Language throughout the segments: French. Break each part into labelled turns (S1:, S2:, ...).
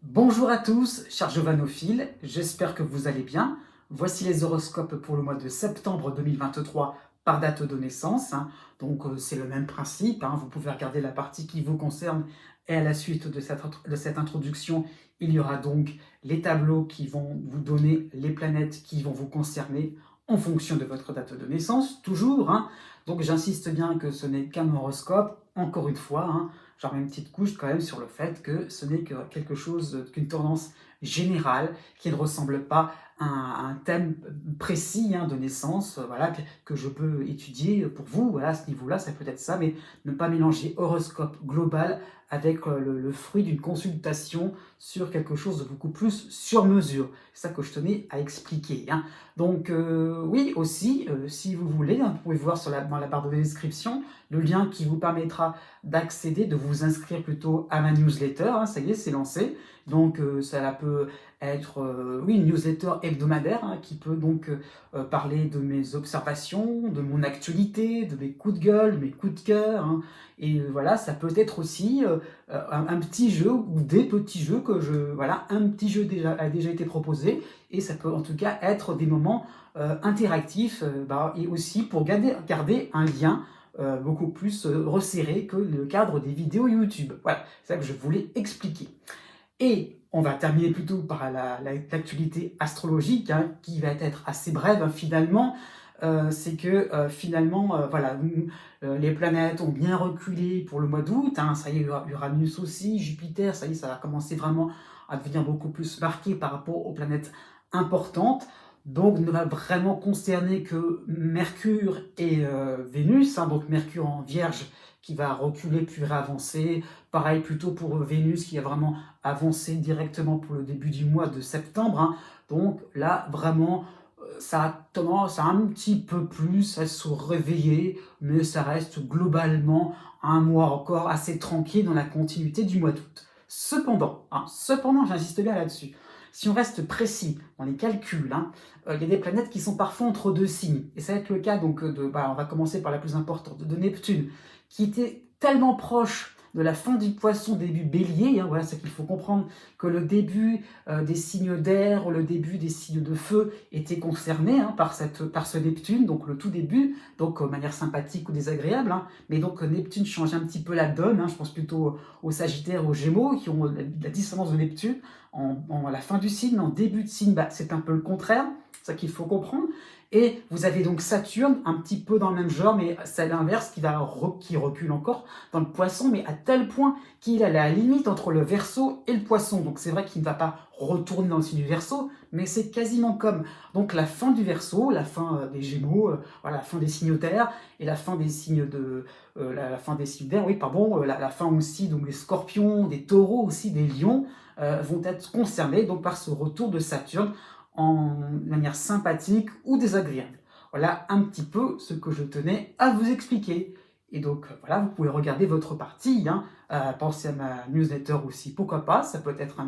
S1: Bonjour à tous, chers giovanophiles, j'espère que vous allez bien. Voici les horoscopes pour le mois de septembre 2023 par date de naissance. Donc c'est le même principe, vous pouvez regarder la partie qui vous concerne et à la suite de cette introduction, il y aura donc les tableaux qui vont vous donner les planètes qui vont vous concerner en fonction de votre date de naissance, toujours. Donc j'insiste bien que ce n'est qu'un horoscope, encore une fois, j'en mets une petite couche quand même sur le fait que ce n'est que quelque chose, qu'une tendance générale qui ne ressemble pas à un thème précis de naissance, voilà, que je peux étudier pour vous, voilà, à ce niveau-là, ça peut être ça, mais ne pas mélanger horoscope global avec le fruit d'une consultation sur quelque chose de beaucoup plus sur mesure. C'est ça que je tenais à expliquer. Donc oui, aussi, si vous voulez, vous pouvez voir dans la barre de description le lien qui vous permettra d'accéder, de vous inscrire plutôt à ma newsletter. Ça y est, c'est lancé. Donc ça peut être oui, une newsletter hebdomadaire qui peut donc parler de mes observations, de mon actualité, de mes coups de gueule, de mes coups de cœur. Et voilà, ça peut être aussi un petit jeu ou des petits jeux voilà, un petit jeu a déjà été proposé et ça peut en tout cas être des moments interactifs et aussi pour garder un lien beaucoup plus resserré que le cadre des vidéos YouTube. Voilà, c'est ça que je voulais expliquer. Et on va terminer plutôt par l'actualité astrologique, qui va être assez brève finalement. C'est que finalement, voilà, les planètes ont bien reculé pour le mois d'août. Ça y est, Uranus aussi, Jupiter, ça y est, ça va commencer vraiment à devenir beaucoup plus marqué par rapport aux planètes importantes. Donc ne va vraiment concerner que Mercure et Vénus, donc Mercure en Vierge qui va reculer puis réavancer. Pareil plutôt pour Vénus qui a vraiment avancé directement pour le début du mois de septembre. Donc là, vraiment, ça a tendance à un petit peu plus à se réveiller, mais ça reste globalement un mois encore assez tranquille dans la continuité du mois d'août. Cependant, j'insiste bien là-dessus, si on reste précis dans les calculs, il y a des planètes qui sont parfois entre deux signes. Et ça va être le cas, donc, on va commencer par la plus importante, de Neptune, qui était tellement proche de la fin du Poisson, début Bélier. Voilà, c'est qu'il faut comprendre que le début des signes d'air, le début des signes de feu était concerné par ce Neptune, donc le tout début, donc de manière sympathique ou désagréable. Mais donc Neptune change un petit peu la donne. Je pense plutôt aux Sagittaires, aux Gémeaux, qui ont la dissonance de Neptune à la fin du signe, en début de signe, c'est un peu le contraire. C'est ça qu'il faut comprendre. Et vous avez donc Saturne, un petit peu dans le même genre, mais c'est l'inverse qui recule encore dans le Poisson, mais à tel point qu'il est à la limite entre le Verseau et le Poisson. Donc c'est vrai qu'il ne va pas retourner dans le signe du Verseau, mais c'est quasiment comme donc la fin du Verseau, la fin des Gémeaux, voilà, la fin des signes terre et la fin des signes la fin des signes d'air, oui, pardon, la fin aussi donc des Scorpions, des Taureaux aussi, des Lions vont être concernés donc par ce retour de Saturne en manière sympathique ou désagréable. Voilà un petit peu ce que je tenais à vous expliquer. Et donc voilà, vous pouvez regarder votre partie, pensez à ma newsletter aussi, pourquoi pas, ça peut être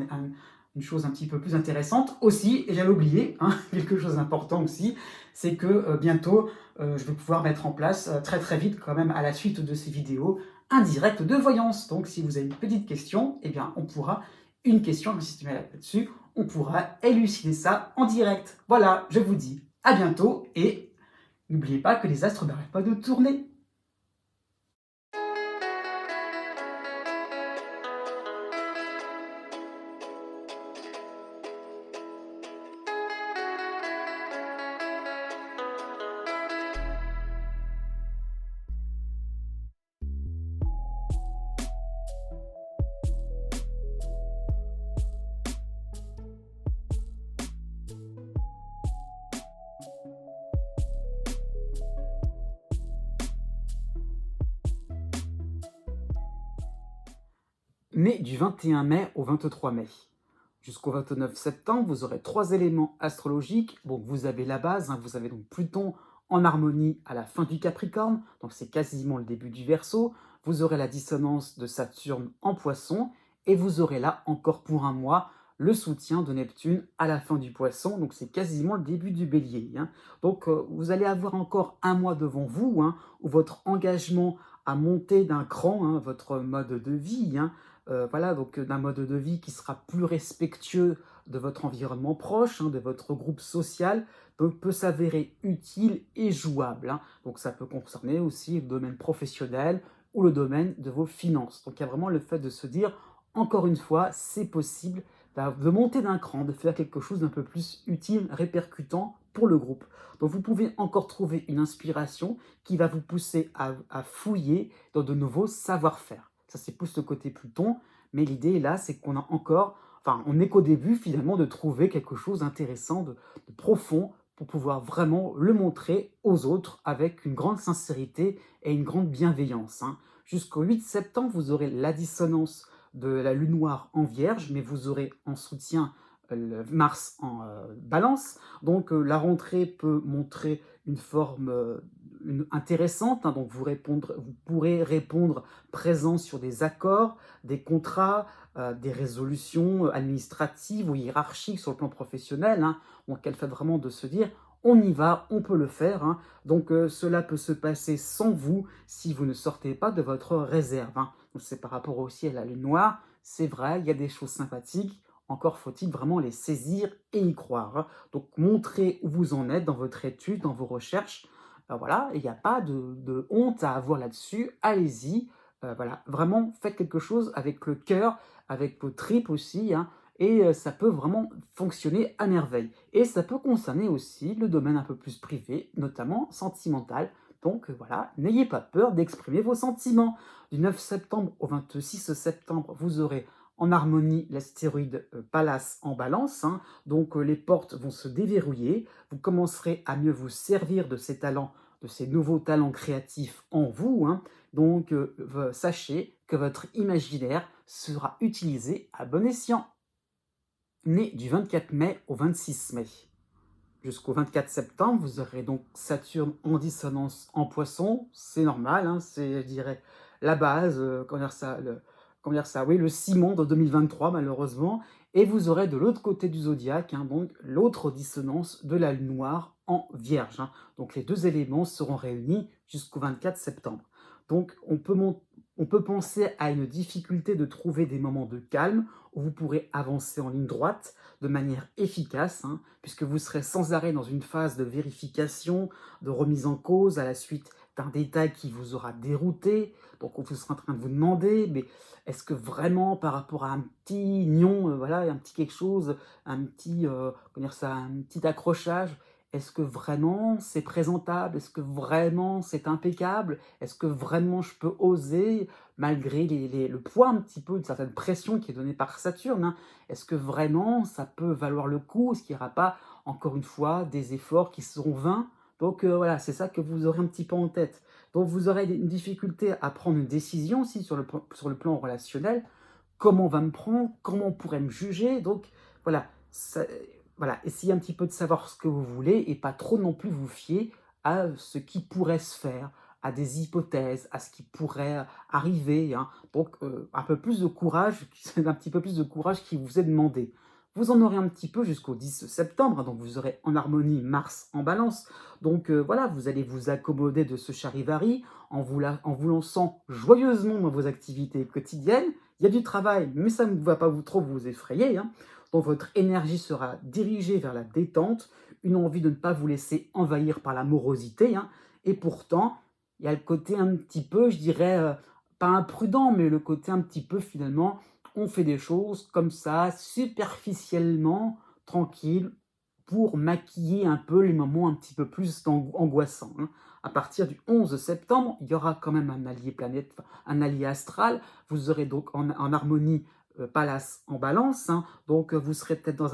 S1: une chose un petit peu plus intéressante aussi, et j'avais oublié, quelque chose d'important aussi, c'est que bientôt, je vais pouvoir mettre en place très très vite quand même à la suite de ces vidéos, un direct de voyance. Donc si vous avez une petite question, eh bien on pourra, une question, si tu mets là-dessus, on pourra élucider ça en direct. Voilà, je vous dis à bientôt et n'oubliez pas que les astres n'arrêtent pas de tourner. Né du 21 mai au 23 mai. Jusqu'au 29 septembre, vous aurez 3 éléments astrologiques. Bon, vous avez la base, vous avez donc Pluton en harmonie à la fin du Capricorne, donc c'est quasiment le début du Verseau. Vous aurez la dissonance de Saturne en Poisson, et vous aurez là, encore pour un mois, le soutien de Neptune à la fin du Poisson, donc c'est quasiment le début du Bélier. Donc vous allez avoir encore un mois devant vous, où votre engagement à monter d'un cran hein, votre mode de vie. Hein. Voilà, donc d'un mode de vie qui sera plus respectueux de votre environnement proche, hein, de votre groupe social, donc peut s'avérer utile et jouable. Hein. Donc ça peut concerner aussi le domaine professionnel ou le domaine de vos finances. Donc il y a vraiment le fait de se dire, encore une fois, c'est possible de monter d'un cran, de faire quelque chose d'un peu plus utile, répercutant pour le groupe. Donc vous pouvez encore trouver une inspiration qui va vous pousser à fouiller dans de nouveaux savoir-faire. Ça, c'est plus le côté Pluton, mais l'idée là, c'est qu'on a encore, enfin, on n'est qu'au début finalement de trouver quelque chose d'intéressant, de profond, pour pouvoir vraiment le montrer aux autres avec une grande sincérité et une grande bienveillance. Hein. Jusqu'au 8 septembre, vous aurez la dissonance de la lune noire en Vierge, mais vous aurez en soutien le Mars en Balance. Donc la rentrée peut montrer une forme intéressante. Hein. Donc vous pourrez répondre présent sur des accords, des contrats, des résolutions administratives ou hiérarchiques sur le plan professionnel. Hein. Donc elle fait vraiment de se dire on y va, on peut le faire. Hein. Donc cela peut se passer sans vous si vous ne sortez pas de votre réserve. Hein. C'est par rapport aussi à la lune noire. C'est vrai, il y a des choses sympathiques. Encore faut-il vraiment les saisir et y croire. Hein. Donc montrez où vous en êtes dans votre étude, dans vos recherches. Voilà, il n'y a pas de honte à avoir là-dessus. Allez-y. Voilà, vraiment faites quelque chose avec le cœur, avec vos tripes aussi. Hein, et ça peut vraiment fonctionner à merveille. Et ça peut concerner aussi le domaine un peu plus privé, notamment sentimental. Donc voilà, n'ayez pas peur d'exprimer vos sentiments. Du 9 septembre au 26 septembre, vous aurez en harmonie l'astéroïde Pallas en balance. Hein. Donc les portes vont se déverrouiller. Vous commencerez à mieux vous servir de ces talents, de ces nouveaux talents créatifs en vous. Hein. Donc sachez que votre imaginaire sera utilisé à bon escient. Né du 24 mai au 26 mai. Jusqu'au 24 septembre, vous aurez donc Saturne en dissonance en Poisson. C'est normal, hein, c'est, je dirais, la base, comment dire ça, oui, le ciment de 2023, malheureusement. Et vous aurez de l'autre côté du zodiaque, hein, donc l'autre dissonance de la lune noire en Vierge. Hein. Donc les deux éléments seront réunis jusqu'au 24 septembre. Donc on peut penser à une difficulté de trouver des moments de calme où vous pourrez avancer en ligne droite de manière efficace, hein, puisque vous serez sans arrêt dans une phase de vérification, de remise en cause à la suite d'un détail qui vous aura dérouté. Donc vous serez en train de vous demander, mais est-ce que vraiment par rapport à un petit nion, voilà, un petit quelque chose, un petit, comment dire ça, un petit accrochage, est-ce que vraiment c'est présentable? Est-ce que vraiment c'est impeccable? Est-ce que vraiment je peux oser, malgré le poids un petit peu, une certaine pression qui est donnée par Saturne? Hein? Est-ce que vraiment ça peut valoir le coup? Est-ce qu'il n'y aura pas, encore une fois, des efforts qui seront vains? Donc voilà, c'est ça que vous aurez un petit peu en tête. Donc vous aurez une difficulté à prendre une décision aussi sur le plan relationnel. Comment on va me prendre? Comment on pourrait me juger? Donc voilà, voilà, essayez un petit peu de savoir ce que vous voulez et pas trop non plus vous fier à ce qui pourrait se faire, à des hypothèses, à ce qui pourrait arriver. Hein. Donc un peu plus de courage, un petit peu plus de courage qui vous est demandé. Vous en aurez un petit peu jusqu'au 10 septembre, hein, donc vous aurez en harmonie Mars en balance. Donc voilà, vous allez vous accommoder de ce charivari en vous lançant joyeusement dans vos activités quotidiennes. Il y a du travail, mais ça ne va pas trop vous effrayer. Hein. Donc votre énergie sera dirigée vers la détente, une envie de ne pas vous laisser envahir par la morosité. Hein. Et pourtant, il y a le côté un petit peu, je dirais, pas imprudent, mais le côté un petit peu finalement, on fait des choses comme ça, superficiellement, tranquille, pour maquiller un peu les moments un petit peu plus angoissants. Hein. À partir du 11 septembre, il y aura quand même un allié planète, un allié astral. Vous aurez donc en harmonie Pallas en balance, hein, donc vous serez peut-être dans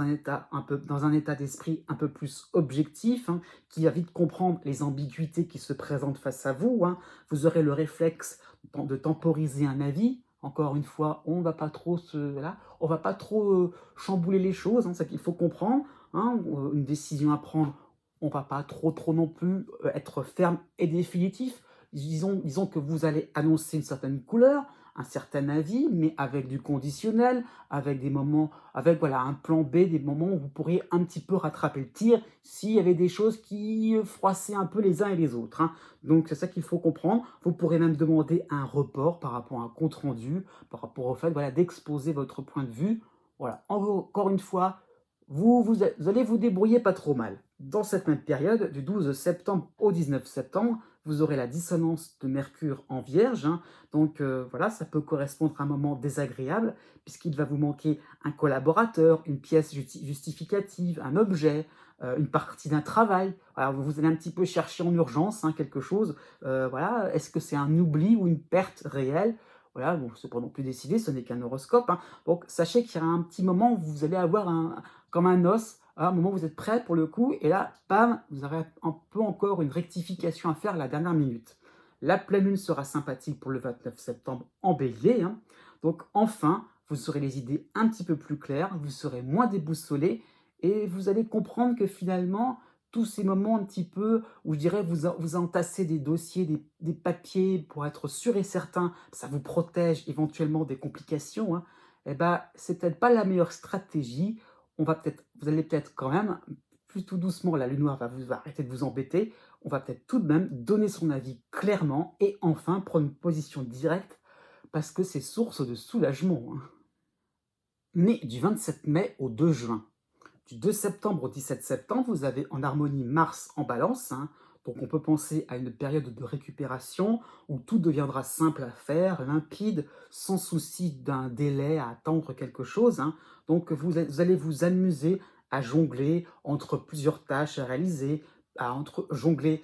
S1: un état d'esprit un peu plus objectif, hein, qui va vite comprendre les ambiguïtés qui se présentent face à vous. Hein. Vous aurez le réflexe de temporiser un avis. Encore une fois, on va pas trop voilà, on va pas trop chambouler les choses. Hein, c'est ça qu'il faut comprendre. Hein, une décision à prendre, on va pas trop non plus être ferme et définitif. Disons que vous allez annoncer une certaine couleur, un certain avis, mais avec du conditionnel, avec des moments, avec voilà, un plan B, des moments où vous pourriez un petit peu rattraper le tir s'il y avait des choses qui froissaient un peu les uns et les autres, hein. Donc c'est ça qu'il faut comprendre. Vous pourrez même demander un report par rapport à un compte rendu, par rapport au fait voilà, d'exposer votre point de vue. Voilà, encore une fois, vous allez vous débrouiller pas trop mal. Dans cette même période, du 12 septembre au 19 septembre, vous aurez la dissonance de Mercure en Vierge, hein. Donc voilà, ça peut correspondre à un moment désagréable, puisqu'il va vous manquer un collaborateur, une pièce justificative, un objet, une partie d'un travail. Alors vous allez un petit peu chercher en urgence, hein, quelque chose. Voilà, est-ce que c'est un oubli ou une perte réelle? Voilà, bon, c'est pas non plus décidé, ce n'est qu'un horoscope, hein. Donc sachez qu'il y a un petit moment où vous allez avoir comme un os, à un moment où vous êtes prêt pour le coup, et là, bam, vous aurez un peu encore une rectification à faire à la dernière minute. La pleine lune sera sympathique pour le 29 septembre en bélier, hein. Donc enfin, vous aurez les idées un petit peu plus claires, vous serez moins déboussolé, et vous allez comprendre que finalement, tous ces moments un petit peu où je dirais vous entassez des dossiers, des papiers pour être sûr et certain, ça vous protège éventuellement des complications, hein, eh ben, c'est peut-être pas la meilleure stratégie. Vous allez peut-être quand même, plus tout doucement, la lune noire va arrêter de vous embêter. On va peut-être tout de même donner son avis clairement et enfin prendre une position directe parce que c'est source de soulagement, hein. Mais du 27 mai au 2 juin, du 2 septembre au 17 septembre, vous avez en harmonie Mars en balance, hein. Donc on peut penser à une période de récupération où tout deviendra simple à faire, limpide, sans souci d'un délai à attendre quelque chose, hein. Donc vous allez vous amuser à jongler entre plusieurs tâches à réaliser, jongler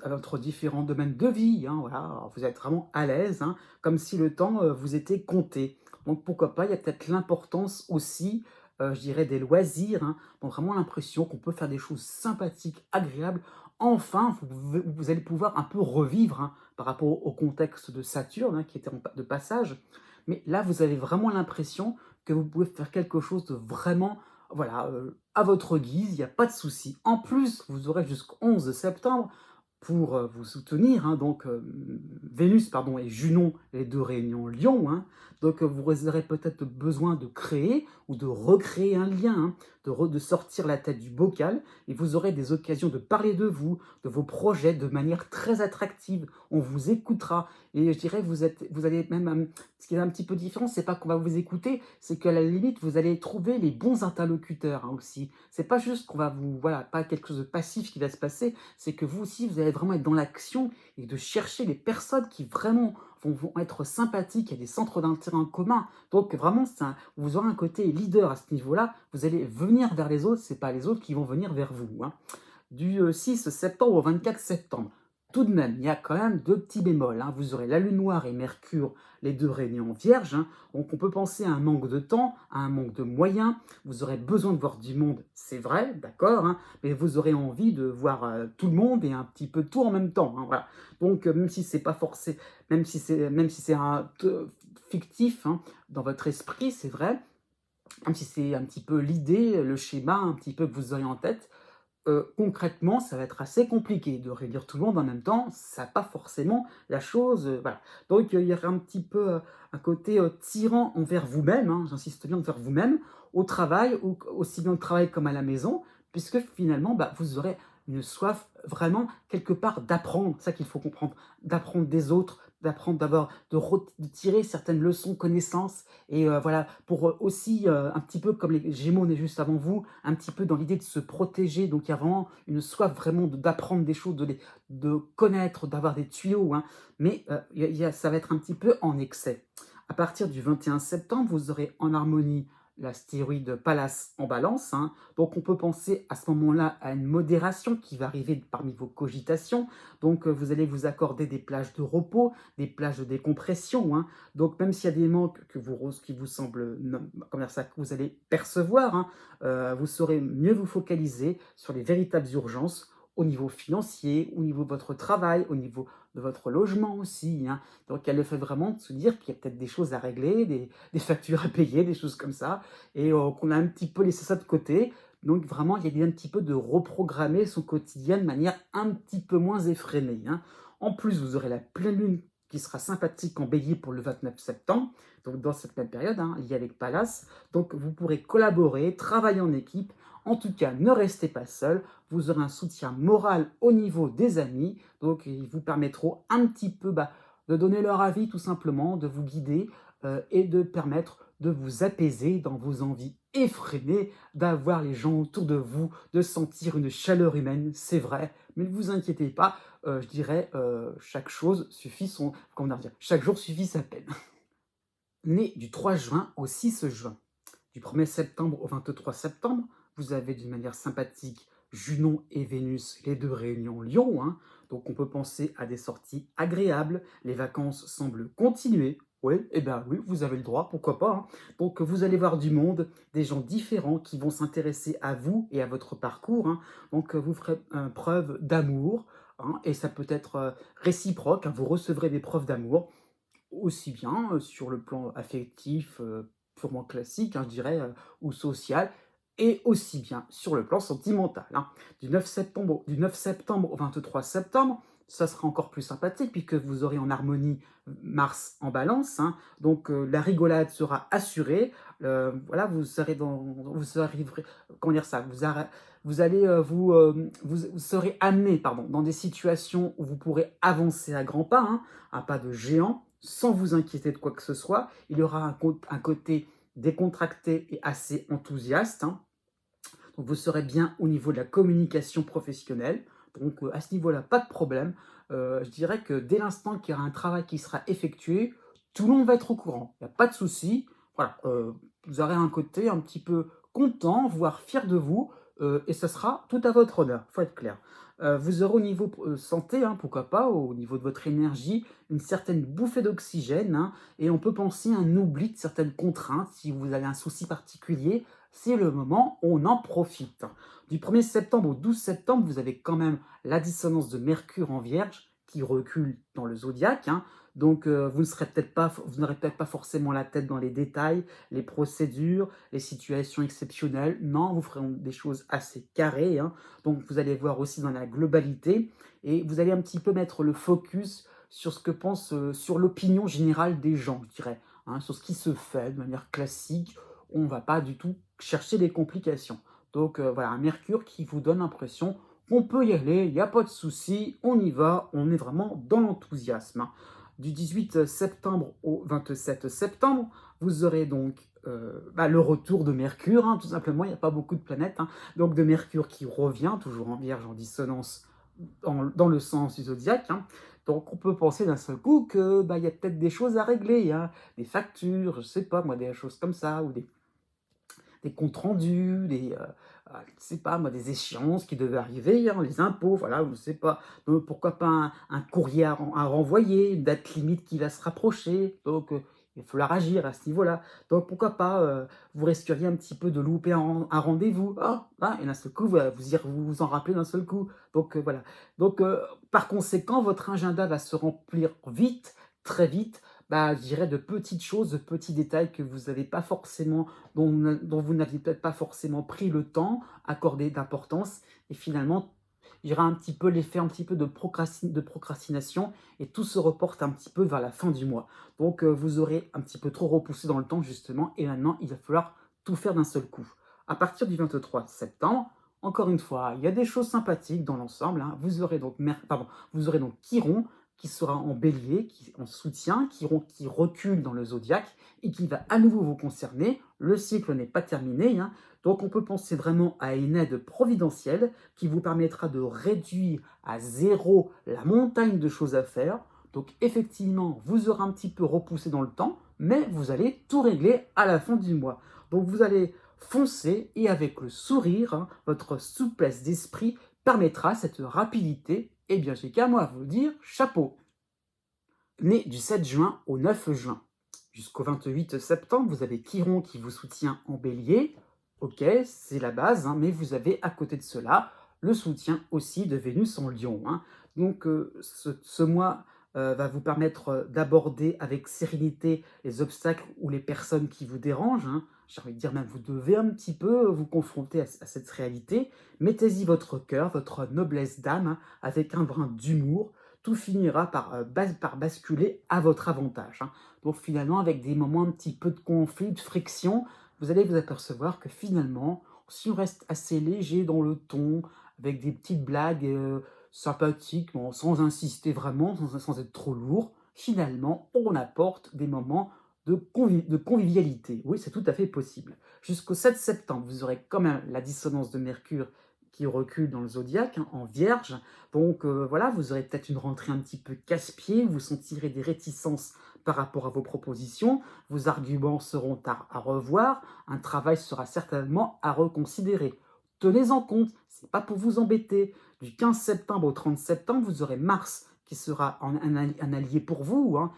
S1: entre différents domaines de vie, hein, voilà. Alors, vous êtes vraiment à l'aise, hein, comme si le temps vous était compté. Donc pourquoi pas, il y a peut-être l'importance aussi, je dirais, des loisirs, hein. Donc vraiment l'impression qu'on peut faire des choses sympathiques, agréables. Enfin, vous allez pouvoir un peu revivre, hein, par rapport au contexte de Saturne, hein, qui était de passage. Mais là, vous avez vraiment l'impression que vous pouvez faire quelque chose de vraiment, voilà, à votre guise, il n'y a pas de souci. En plus, vous aurez jusqu'au 11 septembre pour vous soutenir, hein, donc Vénus pardon, et Junon, les deux réunions Lion, hein. Donc vous aurez peut-être besoin de créer ou de recréer un lien, hein, de sortir la tête du bocal, et vous aurez des occasions de parler de vous, de vos projets de manière très attractive. On vous écoutera et je dirais vous allez même, ce qui est un petit peu différent, c'est pas qu'on va vous écouter, c'est qu'à la limite vous allez trouver les bons interlocuteurs, hein, aussi. C'est pas juste qu'on va vous, voilà, pas quelque chose de passif qui va se passer, c'est que vous aussi vous allez vraiment être dans l'action et de chercher les personnes qui vraiment vont être sympathiques, il y a des centres d'intérêt en commun. Donc vraiment, vous aurez un côté leader à ce niveau-là. Vous allez venir vers les autres, c'est pas les autres qui vont venir vers vous, hein. Du 6 septembre au 24 septembre. Tout de même, il y a quand même deux petits bémols, hein. Vous aurez la Lune noire et Mercure, les deux réunions vierges, hein. Donc on peut penser à un manque de temps, à un manque de moyens. Vous aurez besoin de voir du monde, c'est vrai, d'accord, hein, mais vous aurez envie de voir tout le monde et un petit peu tout en même temps, hein, voilà. Donc même si c'est pas forcé, même si c'est fictif, hein, dans votre esprit, c'est vrai, même si c'est un petit peu l'idée, le schéma un petit peu que vous aurez en tête, concrètement, ça va être assez compliqué de réunir tout le monde en même temps, ça n'a pas forcément la chose, voilà. Donc il y aura un petit peu, un côté, tyran envers vous-même, hein, j'insiste bien, envers vous-même, au travail, ou aussi bien au travail comme à la maison, puisque finalement, bah, vous aurez une soif vraiment quelque part d'apprendre, c'est ça qu'il faut comprendre, d'apprendre des autres, d'apprendre d'avoir de tirer certaines leçons, connaissances, et voilà, pour aussi, un petit peu comme les Gémeaux nés juste avant vous, un petit peu dans l'idée de se protéger. Donc il y a vraiment une soif vraiment d'apprendre des choses, de connaître, d'avoir des tuyaux, hein. Mais ça va être un petit peu en excès. À partir du 21 septembre, vous aurez en harmonie l'astéroïde Pallas en balance, hein. Donc on peut penser à ce moment-là à une modération qui va arriver parmi vos cogitations. Donc vous allez vous accorder des plages de repos, des plages de décompression, hein. Donc même s'il y a des manques qui vous semblent, comment dire ça, que vous allez percevoir, hein, vous saurez mieux vous focaliser sur les véritables urgences au niveau financier, au niveau de votre travail, au niveau de votre logement aussi, hein. Donc il y a le fait vraiment de se dire qu'il y a peut-être des choses à régler, des factures à payer, des choses comme ça, et qu'on a un petit peu laissé ça de côté. Donc vraiment, il y a l'idée un petit peu de reprogrammer son quotidien de manière un petit peu moins effrénée, hein. En plus, vous aurez la pleine lune qui sera sympathique en bélier pour le 29 septembre, donc dans cette même période, hein, liée avec Pallas. Donc vous pourrez collaborer, travailler en équipe. En tout cas, ne restez pas seul. Vous aurez un soutien moral au niveau des amis. Donc ils vous permettront un petit peu de donner leur avis tout simplement, de vous guider et de permettre de vous apaiser dans vos envies effrénées, d'avoir les gens autour de vous, de sentir une chaleur humaine, c'est vrai, mais ne vous inquiétez pas, je dirais, chaque chose suffit son, comment dire, chaque jour suffit sa peine. Né du 3 juin au 6 juin, du 1er septembre au 23 septembre, vous avez d'une manière sympathique Junon et Vénus, les deux réunions Lion, hein, donc on peut penser à des sorties agréables, les vacances semblent continuer. Oui, eh bien oui, vous avez le droit, pourquoi pas, hein. Donc vous allez voir du monde, des gens différents qui vont s'intéresser à vous et à votre parcours, hein. Donc vous ferez preuve d'amour, hein, et ça peut être réciproque, hein. Vous recevrez des preuves d'amour, aussi bien sur le plan affectif, purement classique, hein, je dirais, ou social, et aussi bien sur le plan sentimental, hein. Du 9 septembre au 23 septembre, ça sera encore plus sympathique puisque vous aurez en harmonie Mars en Balance, hein. Donc la rigolade sera assurée. Voilà, vous arriverez, comment dire ça, vous allez vous serez amené, pardon, dans des situations où vous pourrez avancer à grands pas, hein, un pas de géant, sans vous inquiéter de quoi que ce soit. Il y aura un côté décontracté et assez enthousiaste, hein. Donc vous serez bien au niveau de la communication professionnelle. Donc à ce niveau-là, pas de problème. Je dirais que dès l'instant qu'il y aura un travail qui sera effectué, tout le monde va être au courant. Il n'y a pas de souci. Voilà, vous aurez un côté un petit peu content, voire fier de vous, et ce sera tout à votre honneur, il faut être clair. Vous aurez au niveau santé, hein, pourquoi pas, au niveau de votre énergie, une certaine bouffée d'oxygène, hein, et on peut penser à un oubli de certaines contraintes si vous avez un souci particulier. C'est le moment, on en profite. Du 1er septembre au 12 septembre, vous avez quand même la dissonance de Mercure en Vierge qui recule dans le zodiaque, hein. Donc vous n'aurez peut-être pas forcément la tête dans les détails, les procédures, les situations exceptionnelles. Non, vous ferez des choses assez carrées, hein. Donc vous allez voir aussi dans la globalité et vous allez un petit peu mettre le focus sur ce que pense, sur l'opinion générale des gens, je dirais, hein, sur ce qui se fait de manière classique. On ne va pas du tout chercher des complications. Donc voilà, un Mercure qui vous donne l'impression qu'on peut y aller, il n'y a pas de souci, on y va, on est vraiment dans l'enthousiasme, hein. Du 18 septembre au 27 septembre, vous aurez donc le retour de Mercure, hein, tout simplement, il n'y a pas beaucoup de planètes, hein. Donc de Mercure qui revient, toujours en Vierge, en dissonance dans le sens du zodiaque, hein. Donc on peut penser d'un seul coup que y a peut-être des choses à régler, hein, des factures, je sais pas moi, des choses comme ça, ou des comptes rendus, je sais pas moi, des échéances qui devaient arriver, hein, les impôts, voilà, je sais pas. Donc, pourquoi pas un courrier à renvoyer, une date limite qui va se rapprocher. Donc il va falloir agir à ce niveau-là. Donc pourquoi pas, vous risqueriez un petit peu de louper un rendez-vous. Et d'un seul coup, vous vous en rappelez d'un seul coup. Donc voilà. Donc par conséquent, votre agenda va se remplir vite, très vite, je dirais de petites choses, de petits détails que vous n'avez pas forcément, dont vous n'aviez peut-être pas forcément pris le temps, accordé d'importance, et finalement, il y aura un petit peu l'effet un petit peu de procrastination, et tout se reporte un petit peu vers la fin du mois. Donc vous aurez un petit peu trop repoussé dans le temps, justement, et maintenant, il va falloir tout faire d'un seul coup. À partir du 23 septembre, encore une fois, il y a des choses sympathiques dans l'ensemble, hein. Vous aurez donc Chiron, qui sera en bélier, en soutien, qui recule dans le zodiaque et qui va à nouveau vous concerner. Le cycle n'est pas terminé, hein. Donc on peut penser vraiment à une aide providentielle qui vous permettra de réduire à zéro la montagne de choses à faire. Donc effectivement, vous aurez un petit peu repoussé dans le temps, mais vous allez tout régler à la fin du mois. Donc vous allez foncer et avec le sourire, hein, votre souplesse d'esprit permettra cette rapidité. Eh bien, j'ai qu'à moi vous dire chapeau. Né du 7 juin au 9 juin jusqu'au 28 septembre, vous avez Chiron qui vous soutient en bélier. Ok, c'est la base, hein, mais vous avez à côté de cela le soutien aussi de Vénus en lion, hein. Donc ce mois va vous permettre d'aborder avec sérénité les obstacles ou les personnes qui vous dérangent, hein. J'ai envie de dire même, vous devez un petit peu vous confronter à cette réalité. Mettez-y votre cœur, votre noblesse d'âme, hein, avec un brin d'humour. tout finira par basculer à votre avantage, hein. Donc finalement, avec des moments un petit peu de conflit, de friction, vous allez vous apercevoir que finalement, si on reste assez léger dans le ton, avec des petites blagues sympathiques, bon, sans insister vraiment, sans être trop lourd, finalement, on apporte des moments de convivialité. Oui, c'est tout à fait possible. Jusqu'au 7 septembre, vous aurez quand même la dissonance de Mercure qui recule dans le zodiaque, hein, en Vierge. Donc voilà, vous aurez peut-être une rentrée un petit peu casse-pied, vous sentirez des réticences par rapport à vos propositions, vos arguments seront à revoir, un travail sera certainement à reconsidérer. Tenez-en compte, c'est pas pour vous embêter. Du 15 septembre au 30 septembre, vous aurez Mars qui sera un allié pour vous, hein,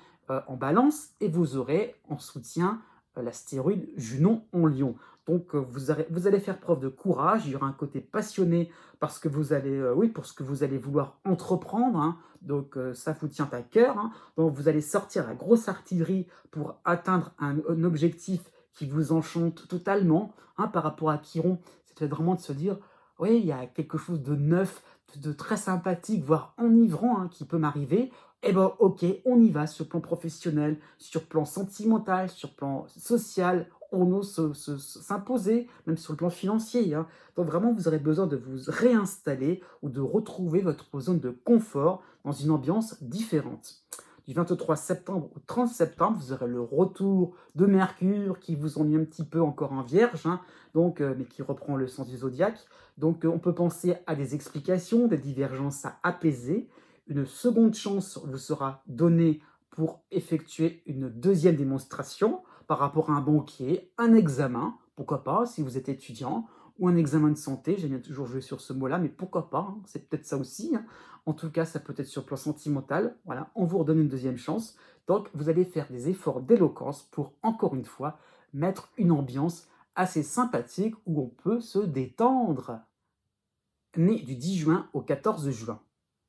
S1: en balance, et vous aurez en soutien l'astéroïde Junon en Lion. Donc vous allez faire preuve de courage, il y aura un côté passionné parce que vous allez, oui, pour ce que vous allez vouloir entreprendre, hein. Donc ça vous tient à cœur, hein. Donc vous allez sortir la grosse artillerie pour atteindre un objectif qui vous enchante totalement, hein, par rapport à Chiron. C'est vraiment de se dire, oui, il y a quelque chose de neuf, de très sympathique, voire enivrant, hein, qui peut m'arriver. Eh ben ok, on y va sur le plan professionnel, sur le plan sentimental, sur le plan social, on ose s'imposer, même sur le plan financier, hein. Donc vraiment, vous aurez besoin de vous réinstaller ou de retrouver votre zone de confort dans une ambiance différente. Du 23 septembre au 30 septembre, vous aurez le retour de Mercure qui vous ennuie un petit peu encore en Vierge, hein, donc, mais qui reprend le sens du zodiaque. Donc on peut penser à des explications, des divergences à apaiser. Une seconde chance vous sera donnée pour effectuer une deuxième démonstration par rapport à un banquier, un examen, pourquoi pas, si vous êtes étudiant, ou un examen de santé, j'aime bien toujours jouer sur ce mot-là, mais pourquoi pas, hein, c'est peut-être ça aussi, hein. En tout cas, ça peut être sur le plan sentimental, voilà, on vous redonne une deuxième chance. Donc, vous allez faire des efforts d'éloquence pour, encore une fois, mettre une ambiance assez sympathique où on peut se détendre. Né du 10 juin au 14 juin.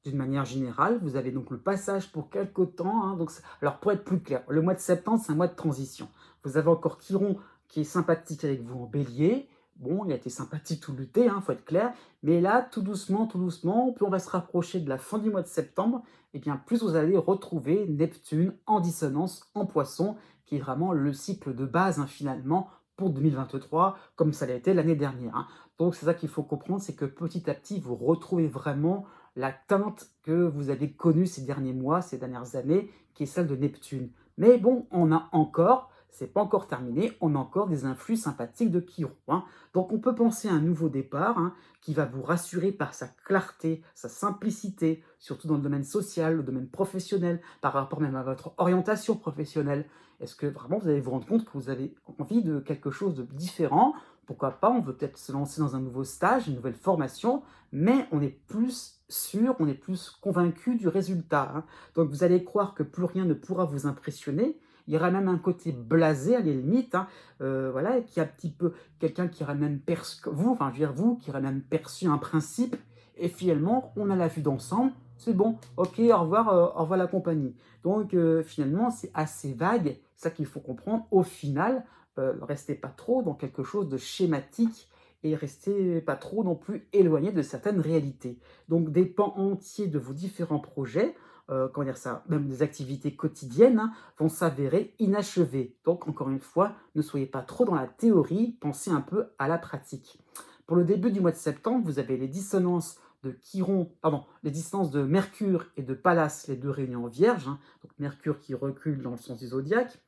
S1: D'une manière générale, vous avez donc le passage pour quelque temps, hein, donc alors pour être plus clair, le mois de septembre, c'est un mois de transition. Vous avez encore Chiron qui est sympathique avec vous en bélier. Bon, il a été sympathique tout l'été, il faut être clair. Mais là, tout doucement, plus on va se rapprocher de la fin du mois de septembre, et bien plus vous allez retrouver Neptune en dissonance en Poisson, qui est vraiment le cycle de base, hein, finalement, pour 2023, comme ça l'a été l'année dernière, hein. Donc c'est ça qu'il faut comprendre, c'est que petit à petit, vous retrouvez vraiment la teinte que vous avez connue ces derniers mois, ces dernières années, qui est celle de Neptune. Mais bon, on a encore, c'est pas encore terminé, on a encore des influx sympathiques de Chiron, hein. Donc on peut penser à un nouveau départ, hein, qui va vous rassurer par sa clarté, sa simplicité, surtout dans le domaine social, le domaine professionnel, par rapport même à votre orientation professionnelle. Est-ce que vraiment vous allez vous rendre compte que vous avez envie de quelque chose de différent? Pourquoi pas, on veut peut-être se lancer dans un nouveau stage, une nouvelle formation, mais on est plus sûr, on est plus convaincu du résultat, hein. Donc vous allez croire que plus rien ne pourra vous impressionner. Il y aura même un côté blasé à la limite, hein, voilà, qui a un petit peu quelqu'un qui aurait même perçu, vous, enfin je veux dire vous, qui aurait même perçu un principe, et finalement on a la vue d'ensemble, c'est bon, ok, au revoir la compagnie. Donc finalement c'est assez vague, c'est ça qu'il faut comprendre. Au final, restez pas trop dans quelque chose de schématique et restez pas trop non plus éloigné de certaines réalités. Donc des pans entiers de vos différents projets, comment dire ça, même des activités quotidiennes, hein, vont s'avérer inachevés. Donc encore une fois, ne soyez pas trop dans la théorie, pensez un peu à la pratique. Pour le début du mois de septembre, vous avez les dissonances de Chiron, pardon, les dissonances de Mercure et de Pallas, les deux réunions en Vierge, hein, donc Mercure qui recule dans le sens du zodiaque,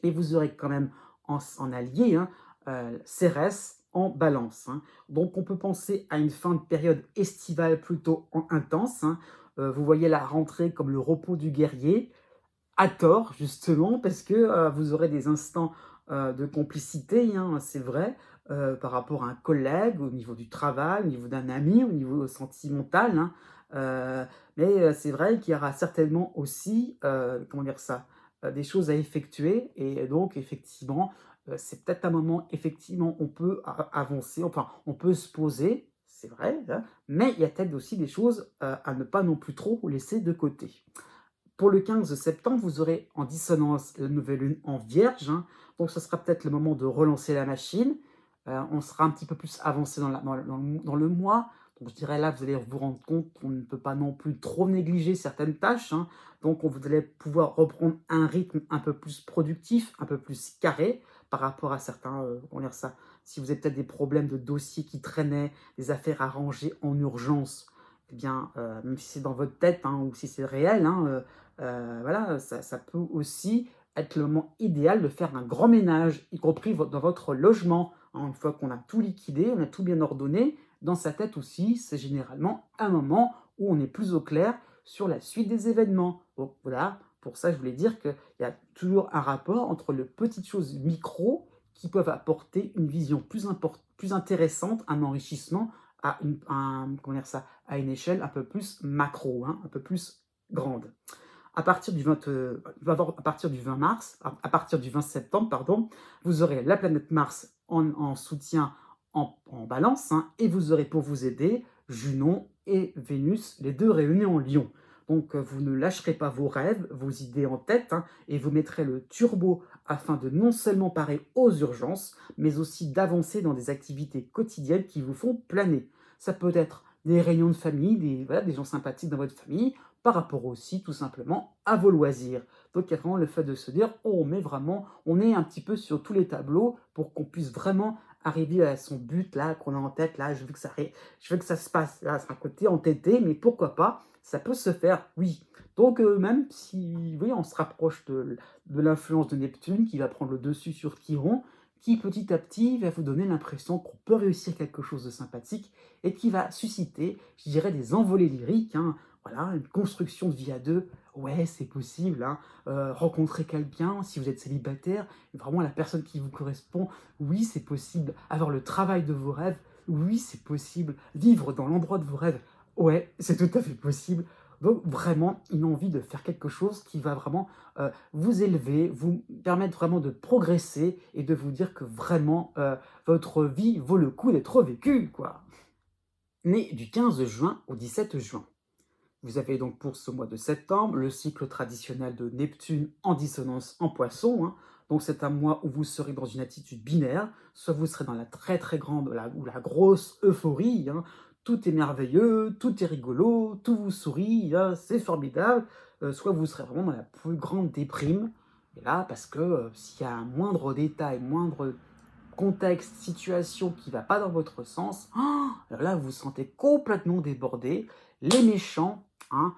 S1: et vous aurez quand même en allié, hein, Cérès en balance, hein. Donc on peut penser à une fin de période estivale plutôt intense, hein. Vous voyez la rentrée comme le repos du guerrier, à tort justement, parce que vous aurez des instants de complicité, hein, c'est vrai, par rapport à un collègue, au niveau du travail, au niveau d'un ami, au niveau sentimental, hein. Mais c'est vrai qu'il y aura certainement aussi, comment dire ça, des choses à effectuer, et donc effectivement, c'est peut-être un moment, effectivement, on peut avancer, enfin, on peut se poser, c'est vrai, hein, mais il y a peut-être aussi des choses à ne pas non plus trop laisser de côté. Pour le 15 septembre, vous aurez en dissonance la nouvelle lune en Vierge, hein, donc ce sera peut-être le moment de relancer la machine. On sera un petit peu plus avancé dans le mois, Donc je dirais là, vous allez vous rendre compte qu'on ne peut pas non plus trop négliger certaines tâches, hein. Donc vous allez pouvoir reprendre un rythme un peu plus productif, un peu plus carré par rapport à certains, comment dire ça? Si vous avez peut-être des problèmes de dossiers qui traînaient, des affaires à ranger en urgence, eh bien, même si c'est dans votre tête, hein, ou si c'est réel, hein, voilà, ça peut aussi être le moment idéal de faire un grand ménage, y compris dans votre logement, hein. Une fois qu'on a tout liquidé, on a tout bien ordonné, dans sa tête aussi, c'est généralement un moment où on est plus au clair sur la suite des événements. Donc voilà, pour ça, je voulais dire qu'il y a toujours un rapport entre les petites choses micro qui peuvent apporter une vision plus intéressante, un enrichissement comment dire ça, à une échelle un peu plus macro, hein, un peu plus grande. À partir du 20, à partir du 20 mars, à partir du 20 septembre, pardon, vous aurez la planète Mars en soutien en balance, hein, et vous aurez pour vous aider Junon et Vénus, les deux réunis en Lion. Donc vous ne lâcherez pas vos rêves, vos idées en tête, hein, et vous mettrez le turbo afin de non seulement parer aux urgences, mais aussi d'avancer dans des activités quotidiennes qui vous font planer. Ça peut être des réunions de famille, voilà, des gens sympathiques dans votre famille, par rapport aussi tout simplement à vos loisirs. Donc il y a vraiment le fait de se dire, oh, on est un petit peu sur tous les tableaux pour qu'on puisse vraiment arriver à son but là qu'on a en tête, là je veux que ça se passe, là c'est un côté entêté, mais pourquoi pas, ça peut se faire, oui. Donc même si oui, on se rapproche de l'influence de Neptune qui va prendre le dessus sur Chiron, qui petit à petit va vous donner l'impression qu'on peut réussir quelque chose de sympathique et qui va susciter, je dirais, des envolées lyriques, hein. Voilà, une construction de vie à deux, ouais, c'est possible, hein. Rencontrer quelqu'un, si vous êtes célibataire, vraiment la personne qui vous correspond, oui, c'est possible. Avoir le travail de vos rêves, oui, c'est possible. Vivre dans l'endroit de vos rêves, ouais, c'est tout à fait possible. Donc vraiment, une envie de faire quelque chose qui va vraiment vous élever, vous permettre vraiment de progresser et de vous dire que vraiment, votre vie vaut le coup d'être vécue, quoi. Né du 15 juin au 17 juin. Vous avez donc pour ce mois de septembre le cycle traditionnel de Neptune en dissonance en Poisson, hein. Donc c'est un mois où vous serez dans une attitude binaire, soit vous serez dans la très très grande ou la grosse euphorie, hein. Tout est merveilleux, tout est rigolo, tout vous sourit, hein, c'est formidable, soit vous serez vraiment dans la plus grande déprime. Et là, parce que s'il y a un moindre détail, moindre contexte, situation qui ne va pas dans votre sens, alors là, vous vous sentez complètement débordé. Les méchants, hein,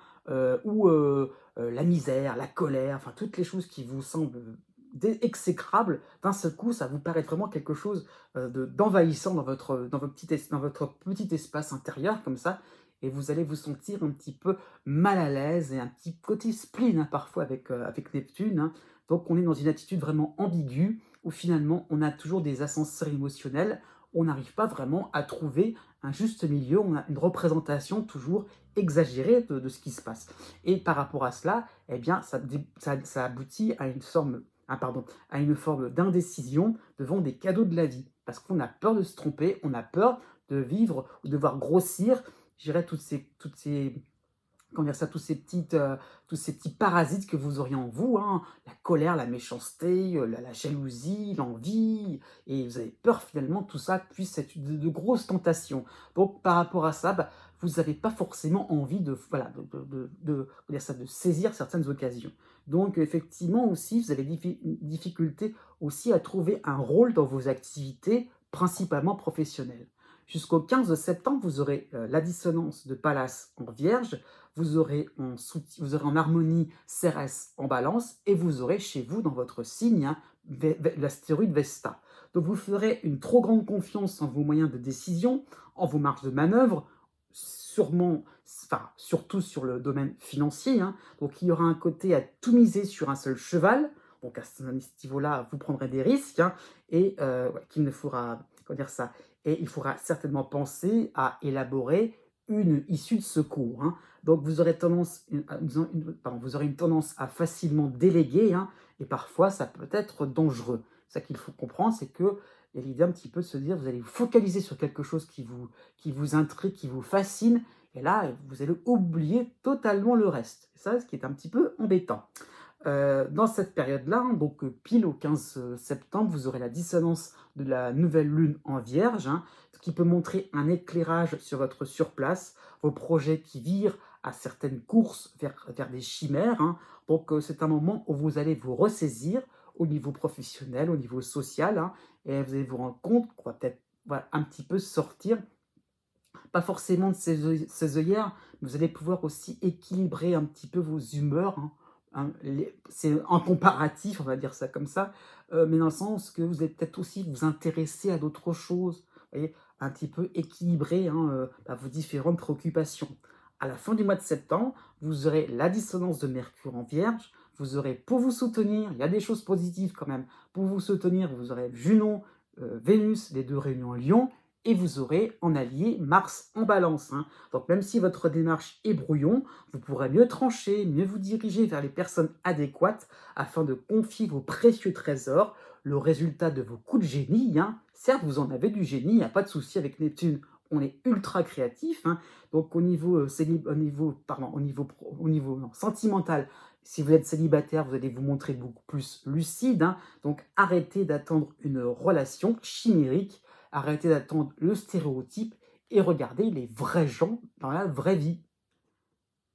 S1: ou la misère, la colère, enfin toutes les choses qui vous semblent exécrables, d'un seul coup, ça vous paraît vraiment quelque chose d'envahissant dans votre petit espace intérieur, comme ça, et vous allez vous sentir un petit peu mal à l'aise et un petit côté spleen, hein, parfois avec Neptune, hein. Donc on est dans une attitude vraiment ambiguë, où finalement on a toujours des ascenseurs émotionnels, on n'arrive pas vraiment à trouver un juste milieu, on a une représentation toujours exagérée de ce qui se passe. Et par rapport à cela, eh bien, ça aboutit à à une forme d'indécision devant des cadeaux de la vie. Parce qu'on a peur de se tromper, on a peur de vivre ou de voir grossir, je dirais, toutes ces comment dire ça, tous ces petits parasites que vous auriez en vous, hein, la colère, la méchanceté, la jalousie, l'envie, et vous avez peur finalement que tout ça puisse être de grosses tentations. Donc par rapport à ça, bah, vous n'avez pas forcément envie voilà, comment dire ça, de saisir certaines occasions. Donc effectivement aussi, vous avez une difficulté aussi à trouver un rôle dans vos activités, principalement professionnelles. Jusqu'au 15 septembre, vous aurez la dissonance de Pallas en Vierge, vous aurez en harmonie Cérès en balance, et vous aurez chez vous, dans votre signe, hein, l'astéroïde Vesta. Donc vous ferez une trop grande confiance en vos moyens de décision, en vos marges de manœuvre, surtout sur le domaine financier, hein. Donc il y aura un côté à tout miser sur un seul cheval. Donc à ce niveau-là, vous prendrez des risques, hein, et ouais, qu'il ne faudra, comment dire ça, et il faudra certainement penser à élaborer une issue de secours, hein. Donc vous aurez vous aurez une tendance à facilement déléguer, hein, et parfois ça peut être dangereux. Ça qu'il faut comprendre, c'est que il y a l'idée un petit peu de se dire, vous allez vous focaliser sur quelque chose qui vous intrigue, qui vous fascine, et là, vous allez oublier totalement le reste. C'est ça, ce qui est un petit peu embêtant. Dans cette période-là, donc pile au 15 septembre, vous aurez la dissonance de la nouvelle lune en Vierge, hein, ce qui peut montrer un éclairage sur votre surplace, vos projets qui virent à certaines courses vers des chimères, hein. Donc c'est un moment où vous allez vous ressaisir au niveau professionnel, au niveau social, hein, et vous allez vous rendre compte qu'on va peut-être, voilà, un petit peu sortir, pas forcément de ces œillères, mais vous allez pouvoir aussi équilibrer un petit peu vos humeurs, hein. C'est en comparatif, on va dire ça comme ça, mais dans le sens que vous allez peut-être aussi vous intéresser à d'autres choses, vous voyez? Un petit peu équilibrer, hein, vos différentes préoccupations. À la fin du mois de septembre, vous aurez la dissonance de Mercure en Vierge, vous aurez, pour vous soutenir, il y a des choses positives quand même, pour vous soutenir, vous aurez Junon, Vénus, les 2 réunions en Lion, et vous aurez en allié Mars en Balance, hein. Donc même si votre démarche est brouillon, vous pourrez mieux trancher, mieux vous diriger vers les personnes adéquates afin de confier vos précieux trésors, le résultat de vos coups de génie, hein. Certes, vous en avez du génie, il n'y a pas de souci avec Neptune. On est ultra créatif, hein. Donc au niveau non, sentimental, si vous êtes célibataire, vous allez vous montrer beaucoup plus lucide, hein. Donc arrêtez d'attendre une relation chimérique. Arrêtez d'attendre le stéréotype et regardez les vrais gens dans la vraie vie.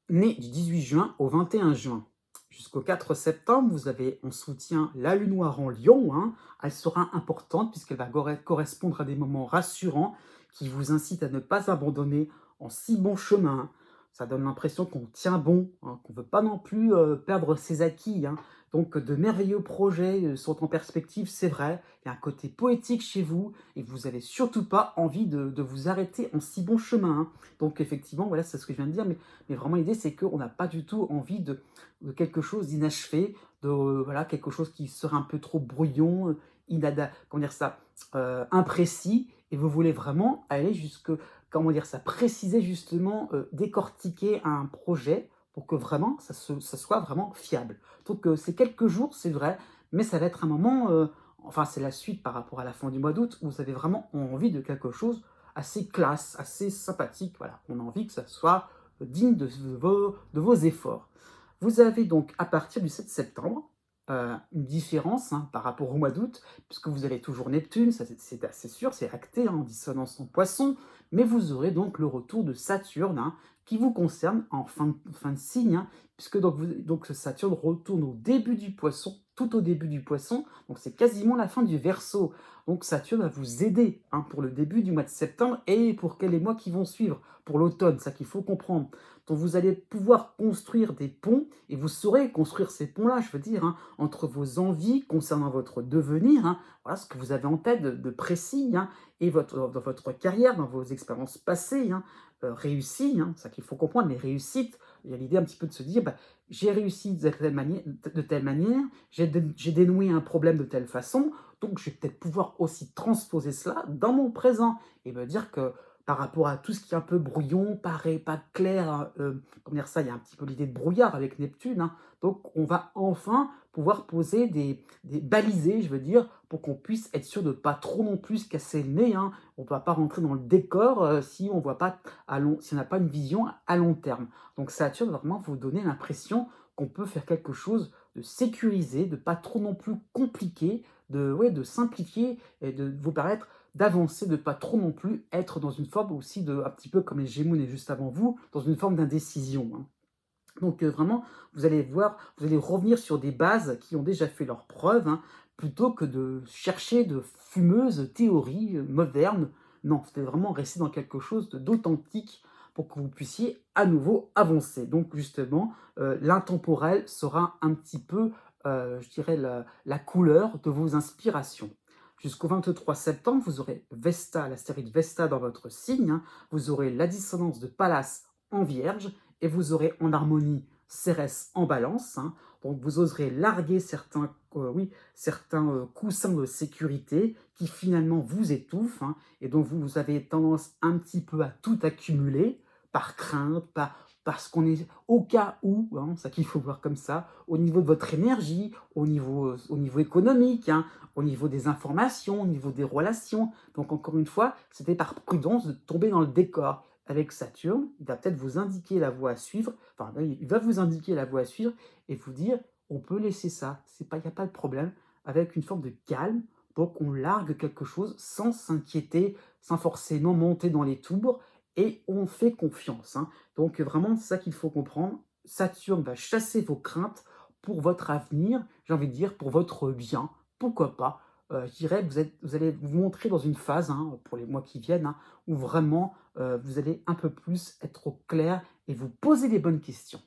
S1: Né du 18 juin au 21 juin. Jusqu'au 4 septembre, vous avez en soutien la lune noire en Lion, hein. Elle sera importante puisqu'elle va correspondre à des moments rassurants qui vous incitent à ne pas abandonner en si bon chemin. Ça donne l'impression qu'on tient bon, hein, qu'on ne veut pas non plus perdre ses acquis, hein. Donc de merveilleux projets sont en perspective, c'est vrai. Il y a un côté poétique chez vous et vous n'avez surtout pas envie de vous arrêter en si bon chemin, hein. Donc effectivement, voilà, c'est ce que je viens de dire, mais vraiment l'idée c'est qu'on n'a pas du tout envie de quelque chose d'inachevé, de voilà, quelque chose qui serait un peu trop brouillon, comment dire ça, imprécis, et vous voulez vraiment aller jusque, comment dire ça, préciser justement, décortiquer un projet pour que vraiment ça soit vraiment fiable. Donc c'est quelques jours, c'est vrai, mais ça va être un moment, enfin c'est la suite par rapport à la fin du mois d'août, où vous avez vraiment envie de quelque chose assez classe, assez sympathique, voilà. On a envie que ça soit digne de vos efforts. Vous avez donc à partir du 7 septembre une différence, hein, par rapport au mois d'août, puisque vous avez toujours Neptune, ça c'est assez sûr, c'est acté, hein, en dissonance en poisson, mais vous aurez donc le retour de Saturne, hein, qui vous concerne en fin de signe, hein, puisque donc Saturne retourne au début du poisson, tout au début du poisson, donc c'est quasiment la fin du Verseau. Donc Saturne va vous aider, hein, pour le début du mois de septembre et pour les mois qui vont suivre, pour l'automne, ça qu'il faut comprendre. Donc vous allez pouvoir construire des ponts, et vous saurez construire ces ponts-là, je veux dire, hein, entre vos envies concernant votre devenir, hein, voilà ce que vous avez en tête de précis, hein, et dans votre carrière, dans vos expériences passées, hein, réussies, hein, c'est ça qu'il faut comprendre, les réussites. Il y a l'idée un petit peu de se dire, bah, j'ai réussi de telle manière, j'ai dénoué un problème de telle façon, donc je vais peut-être pouvoir aussi transposer cela dans mon présent et me dire que par rapport à tout ce qui est un peu brouillon, paraît pas clair, hein, comment dire ça, il y a un petit peu l'idée de brouillard avec Neptune, hein. Donc on va enfin pouvoir poser des balisés, je veux dire, pour qu'on puisse être sûr de ne pas trop non plus se casser le nez, hein. On ne va pas rentrer dans le décor si on voit pas si on n'a pas une vision à long terme. Donc Saturne va vraiment vous donner l'impression qu'on peut faire quelque chose de sécurisé, de pas trop non plus compliqué, ouais, de simplifier et de vous permettre d'avancer, de pas trop non plus être dans une forme aussi de, un petit peu comme les Gémeaux juste avant vous, dans une forme d'indécision, hein. Donc vraiment, vous allez voir, vous allez revenir sur des bases qui ont déjà fait leurs preuves, hein, plutôt que de chercher de fumeuses théories modernes. Non, c'était vraiment rester dans quelque chose d'authentique pour que vous puissiez à nouveau avancer. Donc justement, l'intemporel sera un petit peu, je dirais, la couleur de vos inspirations. Jusqu'au 23 septembre, vous aurez Vesta, l'astéroïde Vesta dans votre signe, hein. Vous aurez la dissonance de Pallas en Vierge, et vous aurez en harmonie Cérès en Balance, hein. Donc vous oserez larguer certains coussins de sécurité qui finalement vous étouffent, hein, et donc vous avez tendance un petit peu à tout accumuler par crainte, parce qu'on est au cas où, hein, ça qu'il faut voir comme ça, au niveau de votre énergie, au niveau économique, hein, au niveau des informations, au niveau des relations. Donc encore une fois, c'était par prudence de tomber dans le décor. Avec Saturne, il va peut-être vous indiquer la voie à suivre, enfin, il va vous indiquer la voie à suivre et vous dire on peut laisser ça, il y a pas de problème, avec une forme de calme. Donc on largue quelque chose sans s'inquiéter, sans forcément monter dans les tours et on fait confiance, hein. Donc vraiment, c'est ça qu'il faut comprendre. Saturne va chasser vos craintes pour votre avenir, j'ai envie de dire pour votre bien. Pourquoi pas? Je dirais que vous allez vous montrer dans une phase, hein, pour les mois qui viennent, hein, où vraiment, vous allez un peu plus être au clair et vous poser les bonnes questions.